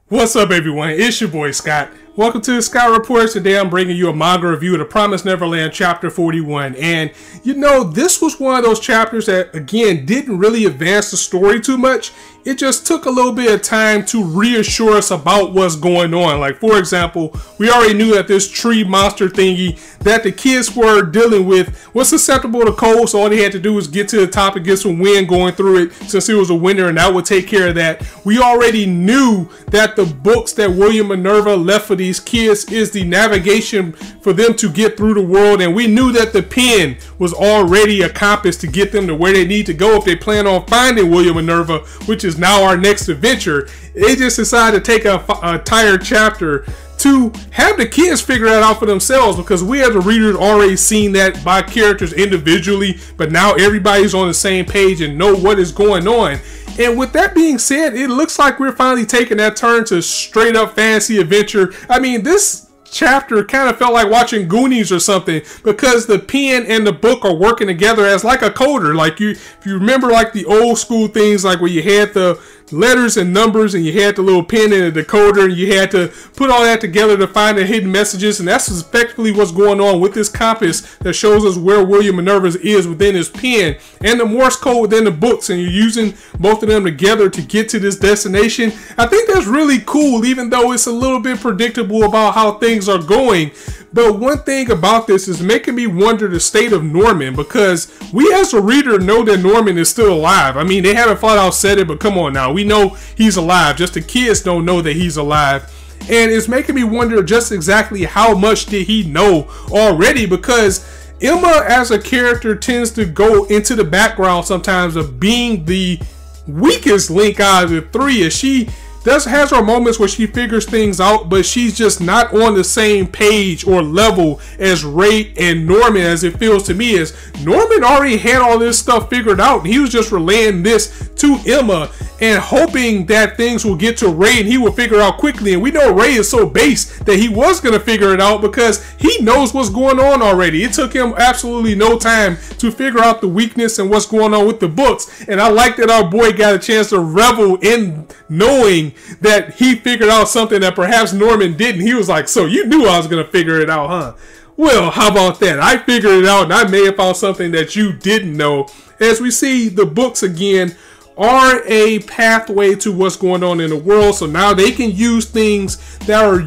What's up, everyone? It's your boy Scott. Welcome to the Scott Reports. Today I'm bringing you a manga review of the Promised Neverland Chapter 41. And you know, this was one of those chapters that, again, didn't really advance the story too much. It just took a little bit of time to reassure us about what's going on. Like, for example, we already knew that this tree monster thingy that the kids were dealing with was susceptible to cold, so all they had to do was get to the top and get some wind going through it since it was a winter, and that would take care of that. We already knew that the books that William Minerva left for these kids is the navigation for them to get through the world, and we knew that the pen was already a compass to get them to where they need to go if they plan on finding William Minerva, which is now our next adventure. They just decided to take an entire chapter to have the kids figure that out for themselves, because we as the readers already seen that by characters individually, but now everybody's on the same page and know what is going on. And with that being said, it looks like we're finally taking that turn to straight up fantasy adventure. I mean, this chapter kind of felt like watching Goonies or something, because the pen and the book are working together as like a coder. Like, if you remember like the old school things, like where you had the letters and numbers and you had the little pen and the decoder and you had to put all that together to find the hidden messages, and that's effectively what's going on with this compass that shows us where William Minerva is within his pen and the Morse code within the books, and you're using both of them together to get to this destination. I think that's really cool, even though it's a little bit predictable about how things are going. But one thing about this is making me wonder the state of Norman, because we as a reader know that Norman is still alive. I mean, they haven't flat out said it, but come on now, we know he's alive. Just the kids don't know that he's alive. And it's making me wonder just exactly how much did he know already, because Emma as a character tends to go into the background sometimes of being the weakest link out of the three, as she has her moments where she figures things out, but she's just not on the same page or level as Ray and Norman, as it feels to me. As Norman already had all this stuff figured out, and he was just relaying this to Emma and hoping that things will get to Ray and he will figure out quickly. And we know Ray is so base that he was going to figure it out, because he knows what's going on already. It took him absolutely no time to figure out the weakness and what's going on with the books. And I like that our boy got a chance to revel in knowing that he figured out something that perhaps Norman didn't. He was like, so you knew I was going to figure it out, huh? Well, how about that? I figured it out, and I may have found something that you didn't know. As we see, the books again are a pathway to what's going on in the world. So now they can use things that are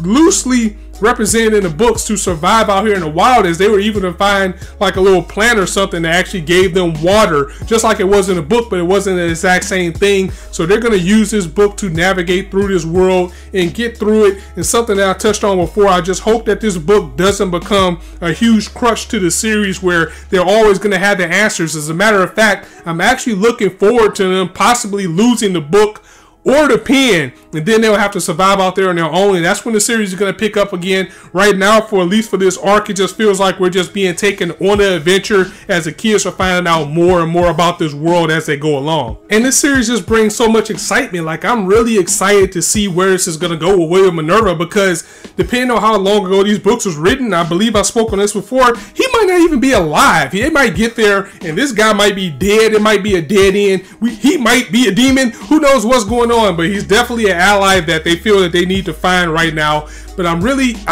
loosely represented in the books to survive out here in the wild, as they were even to find like a little plant or something that actually gave them water, just like it was in the book, but it wasn't the exact same thing. So they're going to use this book to navigate through this world and get through it. And something that I touched on before, I just hope that this book doesn't become a huge crutch to the series where they're always going to have the answers. As a matter of fact, I'm actually looking forward to them possibly losing the book or the pen, and then they'll have to survive out there on their own. And that's when the series is going to pick up again. Right now, for at least for this arc, it just feels like we're just being taken on an adventure as the kids are finding out more and more about this world as they go along. And this series just brings so much excitement. Like, I'm really excited to see where this is going to go with William Minerva, because depending on how long ago these books was written, I believe I spoke on this before, he might not even be alive. They might get there and this guy might be dead. It might be a dead end. He might be a demon. Who knows what's going on? But he's definitely an ally that they feel that they need to find right now. But I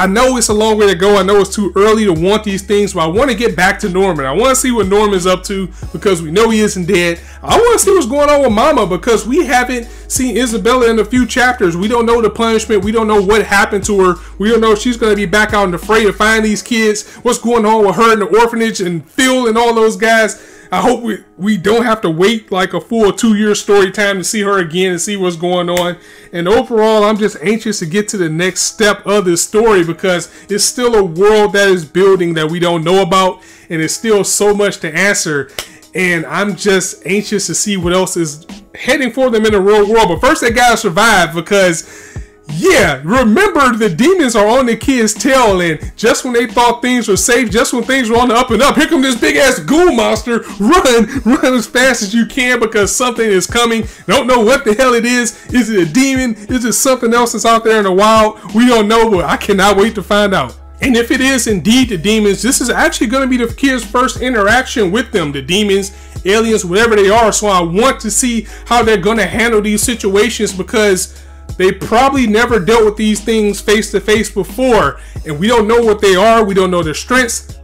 know it's a long way to go. I know it's too early to want these things, but I want to get back to Norman. I want to see what Norman's up to, because we know he isn't dead. I want to see what's going on with Mama, because we haven't seen Isabella in a few chapters. We don't know the punishment. We don't know what happened to her. We don't know if she's going to be back out in the fray to find these kids. What's going on with her in the orphanage and Phil and all those guys. I hope we don't have to wait like a full 2-year story time to see her again and see what's going on. And overall, I'm just anxious to get to the next step of this story, because it's still a world that is building that we don't know about, and it's still so much to answer. And I'm just anxious to see what else is heading for them in the real world. But first, they gotta survive, because yeah, remember, the demons are on the kids' tail, and just when they thought things were safe, just when things were on the up and up, here comes this big ass ghoul monster. Run as fast as you can, because something is coming. Don't know what the hell it is. Is it a demon? Is it something else that's out there in the wild? We don't know, but I cannot wait to find out. And if it is indeed the demons, this is actually going to be the kids' first interaction with them, the demons, aliens, whatever they are. So I want to see how they're going to handle these situations, because they probably never dealt with these things face to face before, and we don't know what they are. We don't know their strengths.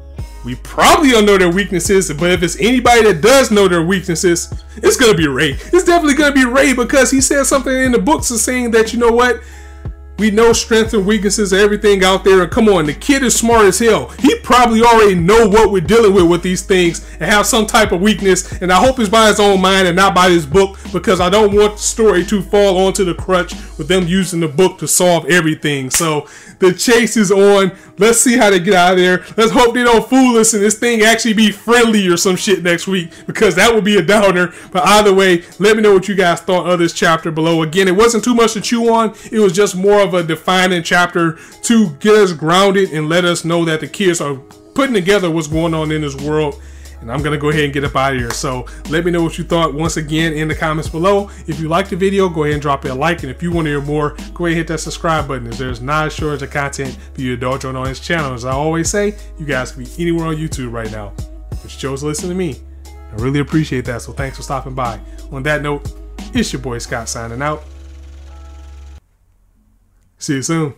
We probably don't know their weaknesses, but if it's anybody that does know their weaknesses, it's gonna be Ray. It's definitely gonna be Ray, because he said something in the books of saying that, you know what, we know strengths and weaknesses of everything out there, and come on, the kid is smart as hell. He probably already know what we're dealing with these things and have some type of weakness, and I hope it's by his own mind and not by his book, because I don't want the story to fall onto the crutch with them using the book to solve everything. So the chase is on. Let's see how they get out of there. Let's hope they don't fool us and this thing actually be friendly or some shit next week, because that would be a downer. But either way, let me know what you guys thought of this chapter below. Again, it wasn't too much to chew on. It was just more of a defining chapter to get us grounded and let us know that the kids are putting together what's going on in this world. And I'm going to go ahead and get up out of here. So let me know what you thought once again in the comments below. If you liked the video, go ahead and drop it a like. And if you want to hear more, go ahead and hit that subscribe button, as there's not a shortage of content for you to indulge on this channel. As I always say, you guys can be anywhere on YouTube right now, but you chose to listen to me. I really appreciate that. So thanks for stopping by. On that note, it's your boy Scott signing out. See you soon.